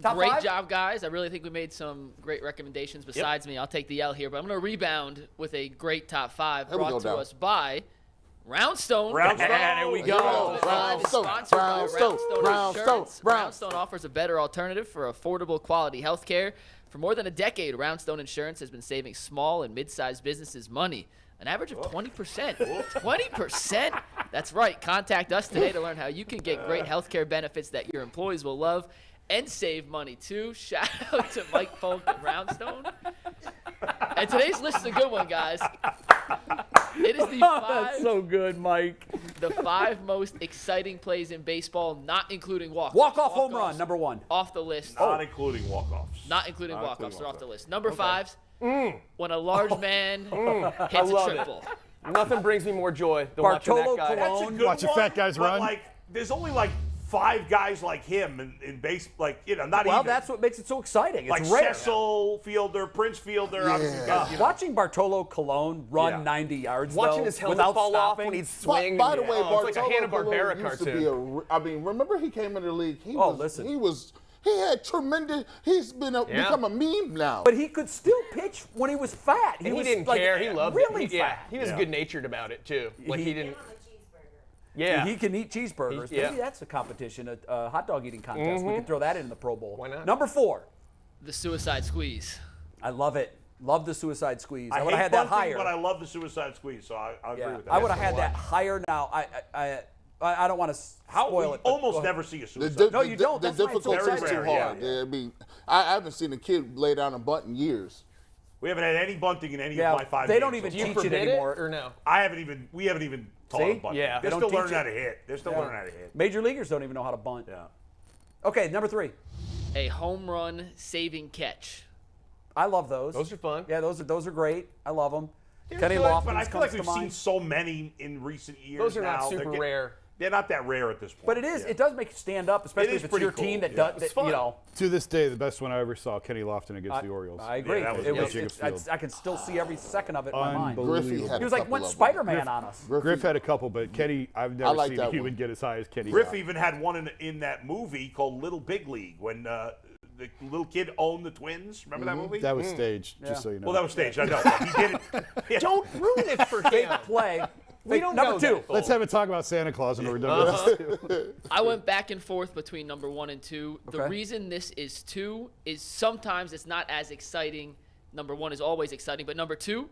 Great job, guys. I really think we made some great recommendations besides me. I'll take the L here, but I'm going to rebound with a great top 5 brought to us by Roundstone. There we go. Roundstone offers a better alternative for affordable quality health care. For more than a decade, Roundstone Insurance has been saving small and mid-sized businesses money. An average of 20%. 20%? That's right. Contact us today to learn how you can get great health care benefits that your employees will love and save money, too. Shout out to Mike Polk at Roundstone. And today's list is a good one, guys. It is the That's so good, Mike. The 5 most exciting plays in baseball, not including walk-offs. Walk-off home run, number 1. Off the list. Not including walk-offs. Not including walk-offs. They're off the list. Number 5's when a large man hits a triple. Nothing brings me more joy than watching that guy. That's a good Watching one, fat guys but run. Like, there's only like 5 guys like him in base, like, you know, not even. Well, that's what makes it so exciting. It's like rare. Cecil Fielder, Prince Fielder. Obviously guys, you know. Watching Bartolo Colon run 90 yards, Watching though, his helmet without fall off stopping. when he'd swing. By the way, it's like a Bartolo Hanna-Barbera Colon used to cartoon. be I mean, remember he came in the league. He had tremendous. He's become a meme now. But he could still pitch when he was fat. And he was didn't like, care. He loved really it. fat. He was good-natured about it, too. Like, he didn't. Yeah. He can eat cheeseburgers. Yeah. Maybe that's a competition, a hot dog eating contest. We could throw that in the Pro Bowl. Why not? Number 4. The suicide squeeze. I love it. Love the suicide squeeze. I would hate have had that bunting, higher. but I love the suicide squeeze, so I agree with that. I would have had that higher now. I don't want to spoil it. Almost never see a suicide. No, you don't. The That's why it's so difficulty is exciting. too hard. I mean, I haven't seen a kid lay down a bunt in years. We haven't had any bunting in any of my 5 they games. don't even Do you teach forbid it anymore. or no? We haven't even taught See? them bunting. Yeah. They're They still don't learning teach how to hit. They're still learning how to hit. Major leaguers don't even know how to bunt. Yeah. Okay, number 3. A home run saving catch. I love those. Those are fun. Yeah, those are great. I love them. They're Kenny good, Lofton's but I feel comes like to we've mind. seen so many in recent years. Those are now. not super rare. They're not that rare at this point. But it is. Yeah. It does make you stand up, especially is if it's pretty your cool. team that Yeah. does. It's That, you fun. know, To this day, the best one I ever saw, Kenny Lofton against the Orioles. I agree. that was It was. Jacobs It's, Field. I can still see every second of it in my mind. Unbelievable. Griffey had He was a like couple went of them. Spider-Man on us. Griff had a couple, but Kenny, I've never like seen that a human one. get as high as Kenny. Griff got. even had one in that movie called Little Big League when the little kid owned the Twins. Remember that movie? That was staged, just so you know. Well, that was staged. I know. But he did it. Yeah. Don't ruin it for him. Play. We don't number know 2. that, Cole. Let's have a talk about Santa Claus when we're done with this. I went back and forth between number 1 and 2. The Okay. reason this is 2 is sometimes it's not as exciting. Number 1 is always exciting, but number 2,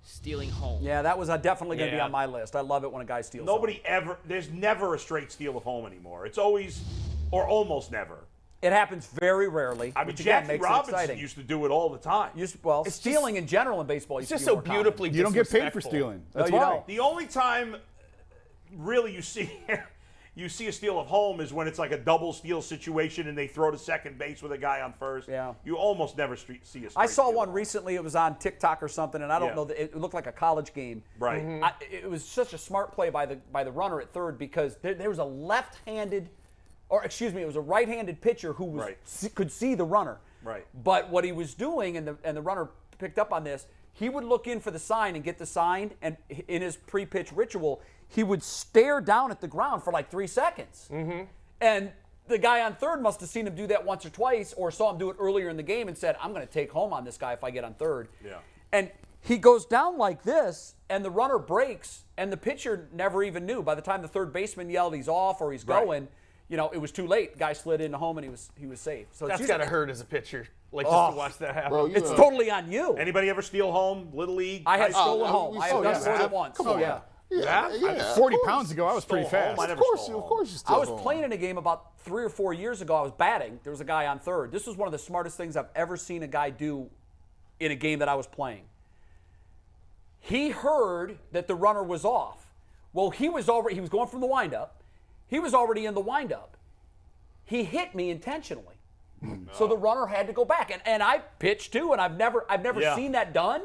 stealing home. Yeah, that was definitely going to be Yeah. on my list. I love it when a guy steals. Nobody ever. There's never a straight steal of home anymore. It's always, or almost never. It happens very rarely. I mean, which again Jackie makes it Robinson exciting. used to do it all the time. Well, stealing in general in baseball It's used just to be so more common. beautifully You don't get paid for disrespectful. stealing. No, That's you why. don't. The only time, really, you see a steal of home is when it's like a double steal situation and they throw to second base with a guy on first. Yeah. You almost never see a straight I saw steal one of home. recently. It was on TikTok or something, and I don't Yeah. know. It looked like a college game. Right. It was such a smart play by the runner at third because there was a left-handed, or excuse me, it was a right-handed pitcher who was Right. could see the runner. Right. But what he was doing, and the runner picked up on this, he would look in for the sign and get the sign, and in his pre-pitch ritual, he would stare down at the ground for like 3 seconds. And the guy on third must have seen him do that once or twice, or saw him do it earlier in the game and said, I'm going to take home on this guy if I get on third. Yeah. And he goes down like this, and the runner breaks, and the pitcher never even knew. By the time the third baseman yelled he's off or he's going, you know, it was too late. Guy slid into home, and he was safe. So That's it's got to hurt as a pitcher, like just to watch that happen. Bro, you It's know, totally on you. Anybody ever steal home? Little League? I had High school? stolen home. I have done more than once. Come on. Yeah. Yeah. 40 pounds ago, I was pretty Stole home, fast. I Of never course, stole of home. course you still I was home. playing in a game about 3 or 4 years ago. I was batting. There was a guy on third. This was one of the smartest things I've ever seen a guy do in a game that I was playing. He heard that the runner was off. Well, he was going from the windup. He was already in the windup. He hit me intentionally. So the runner had to go back. And I pitched too, and I've never Yeah. seen that done.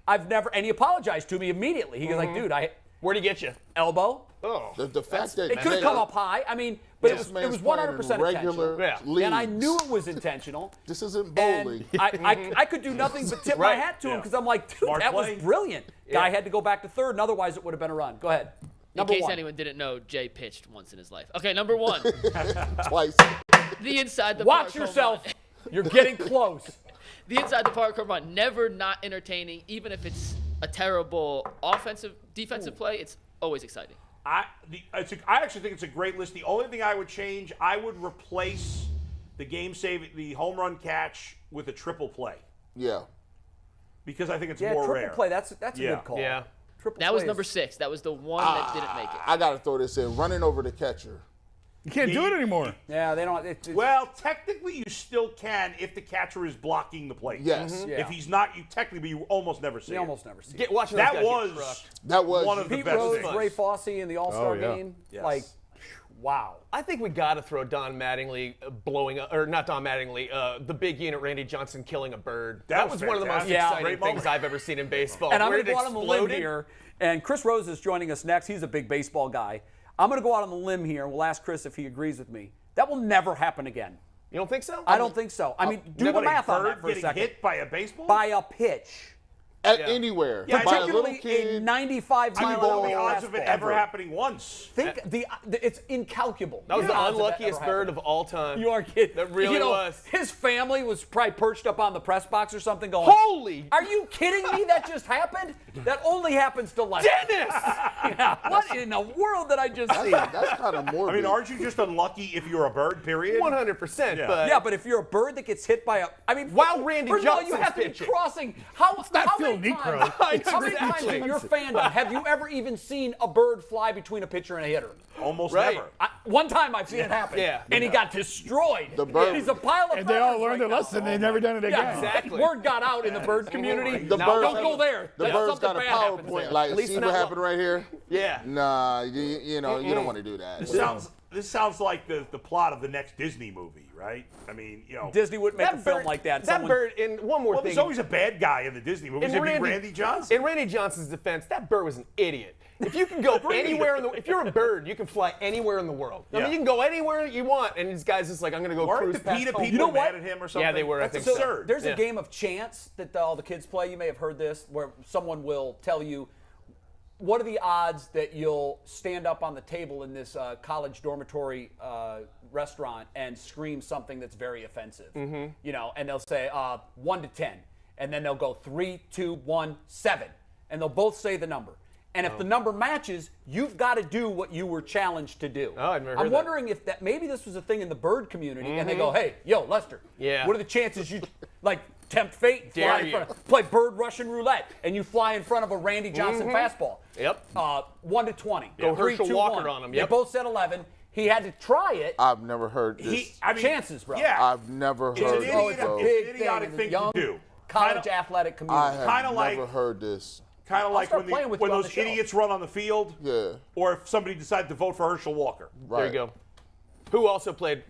And he apologized to me immediately. He was like, dude, Where'd he get you? elbow. Oh. The fact that It could have come up high. I mean, but it was 100% regular intentional. leagues. And I knew it was intentional. This isn't And bowling. I could do nothing but tip my Right. hat to him Yeah. because I'm like, dude, Smart that play. was brilliant. Guy had to go back to third, and otherwise it would have been a run. Go ahead. In case anyone didn't know, Jay pitched once in his life. Okay, number 1. Twice. The inside the Watch park home yourself. run. You're getting close. The inside the park home run, never not entertaining, even if it's a terrible defensive play. It's always exciting. I actually think it's a great list. The only thing I would change, I would replace the home run catch with a triple play Yeah. because I think it's Yeah, more triple rare. play. That's a Yeah. good call. Yeah. Triple That was play number is- 6. That was the one that didn't make it. I got to throw this in. Running over the catcher. You can't do it anymore. Yeah, they don't. Well, technically, you still can if the catcher is blocking the plate. Yes. Yeah. If he's not, you almost never see You it. almost never see. Get watching That those guys was get crushed. That was one of the Pete best Rose, things. Ray Fosse in the All-Star Oh, yeah. game. Yes. Like, wow. I think we got to throw Don Mattingly blowing up, or not Don Mattingly, the big unit Randy Johnson killing a bird. That was was one of the most fantastic. Yeah. exciting Great things moment. I've ever seen in baseball. And I'm Where going to it go out on the limb exploded. here. And Chris Rose is joining us next. He's a big baseball guy. I'm going to go out on the limb here. We'll ask Chris if he agrees with me. That will never happen again. You don't think so? I don't think so. I mean, do the What, math on bird that for a getting second. hit by a baseball? By a pitch. Anywhere. Yeah, By a little Particularly a kid. 95 I mile mean, an what are hour the odds of it ever fastball. happening once? Think it's incalculable. That was The the odds of that unluckiest ever bird happening. of all time. You are kidding. That really You know, was. His family was probably perched up on the press box or something going, Holy are you kidding me? That just happened? That only happens to Lester. Dennis! Yeah, what in the world did I just see? That's kind of I morbid. mean, aren't you just unlucky if you're a bird, period? 100%. Yeah. But Yeah, but if you're a bird that gets hit by a, I mean, While Randy first of all, you Johnson's have to pitching. be crossing. How not many Phil times? Niekro. How many times in your fandom have you ever even seen a bird fly between a pitcher and a hitter? Almost Right. never. One time I've seen it happen. Yeah. And he got destroyed. The bird- He's a pile of And they all feathers learned right their now. lesson. They've never done it again. Yeah, Exactly. Word got out in the bird community. The Now, birds don't have go a- there. The That's bird's something got a bad happens PowerPoint. there. Like, least see not what lo- happened right here? Yeah. Nah, you know, you don't want to do that. This sounds like the plot of the next Disney movie, right? I mean, you know. Disney wouldn't make a film like that. That Someone- bird, and one more Well, thing. there's always a bad guy in the Disney movies. It'd be Randy Johnson. In Randy Johnson's defense, that bird was an idiot. If you can go anywhere if you're a bird, you can fly anywhere in the world. I Yeah. mean, you can go anywhere you want, and these guys just like, I'm gonna go Weren't cruise the past PETA home. people You know mad what? at him or something? Yeah, they were, I That's think so. absurd. There's Yeah. a game of chance that all the kids play. You may have heard this, where someone will tell you, what are the odds that you'll stand up on the table in this college dormitory restaurant and scream something that's very offensive? Mm-hmm. You know, and they'll say 1 to 10, and then they'll go 3, 2, 1, 7, and they'll both say the number. And if the number matches, you've got to do what you were challenged to do. Oh, I've never heard I'm that. wondering if that maybe this was a thing in the bird community, and they go, "Hey, yo, Lester, Yeah. what are the chances you like tempt fate, Dare fly in you. front, play bird Russian roulette, and you fly in front of a Randy Johnson fastball?" Yep. 1 to 20. Go 3, Herschel 2, Walker 1. on him, They yep. both said 11. He had to try it. I've never heard this. Chances, bro. Yeah. I've never It's an heard idiot- this, bro. it's Big an idiotic in the thing to young do. College Kinda- athletic I community. have Kinda like- never heard this. Kind of like start when, playing with when you on those the show. idiots run on the field. Yeah. Or if somebody decided to vote for Herschel Walker. Right. There you go. Who also played?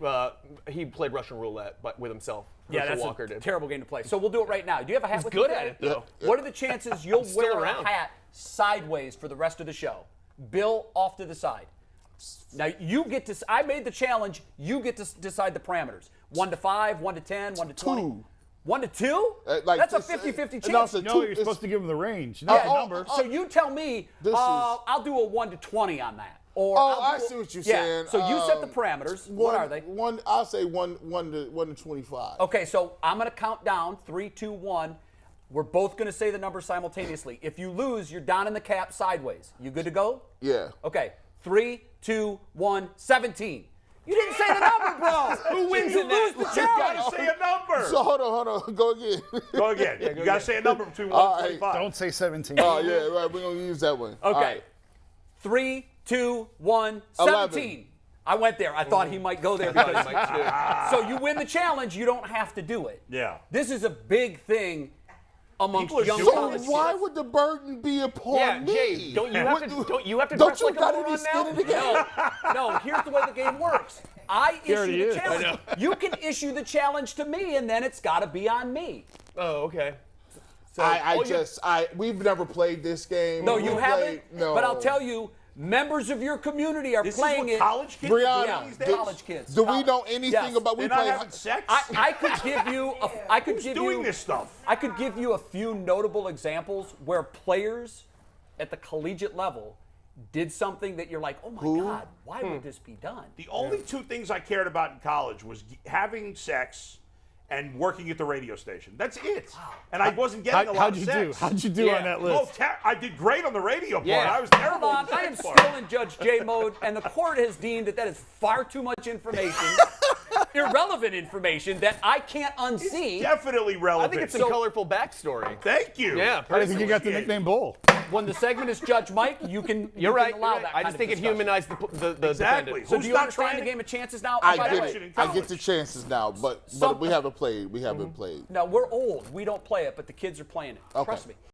He played Russian roulette, but with himself. Yeah, Herschel that's Walker a did. terrible game to play. So we'll do it right now. Do you have a hat He's with good you at today? it, though. Yeah. What are the chances you'll still wear around. a hat sideways for the rest of the show? Bill off to the side. Now you get to. I made the challenge. You get to decide the parameters. 1 to 5, 1 to 10, 1 to 20. 2. 1 to 2? Like That's a this- 50-50 chance. no, it's a No, 2. you're It's- supposed to give them the range, not the Yeah, number. So you tell me. This is- I'll do a 1 to 20 on that. Or Oh, I'll I do a- see what you're yeah. saying. So you set the parameters. What are they? I'll say one to 25. Okay, so I'm going to count down 3, 2, 1. We're both going to say the number simultaneously. If you lose, you're down in the cap sideways. You good to go? Yeah. Okay. 3, 2, 1, 17. You didn't say the number, bro. Who wins You in lose that? the You challenge. gotta say a number. So hold on. Go again. Go again. You gotta say a number between 1 All and right. 25. Don't say 17. Oh, yeah, right. We're going to use that one. All Okay. right. 3, 2, 1, 11. 17. I went there. I thought he might go there because so you win the challenge. You don't have to do it. Yeah. This is a big thing amongst People are young doing college this. So why kids. would the burden be upon Yeah, me? Jay, don't you have What to? do- Don't you have to Don't dress you like a gotta be moron skin now? in the game? No, here's the way the game works. I issue already the is. challenge. You can issue the challenge to me, and then it's got to be on me. Oh, okay. So, we've never played this game. No, We've you played- haven't. No. But I'll tell you, members of your community are This is playing what it. college kids are Brianna, doing these Yeah, days? college kids. Do we know anything Yes. about we They're not play? having sex? I could give you. I could Who's give doing you. this stuff? I could give you a few notable examples where players at the collegiate level did something that you're like, oh my God, why would this be done? The only two things I cared about in college was having sex and working at the radio station. That's it. Wow. And I wasn't getting a lot of sex. How'd you do on that list? I did great on the radio part. Yeah. I was terrible Hold on on, the I am sex part. still in Judge J mode, and the court has deemed that is far too much information, irrelevant information that I can't unsee. Definitely I relevant. think it's a colorful backstory. Thank you. Yeah, I think you got the nickname Bull. When the segment is Judge Mike, you can You're right. allow You're right. that I kind just of think it discussion. humanized the Exactly. defendant. So Who's do you not understand trying the to- game of chances now? I By the get way, it. I get the chances now, but we haven't played. We haven't played. No, we're old. We don't play it, but the kids are playing it. Okay. Trust me.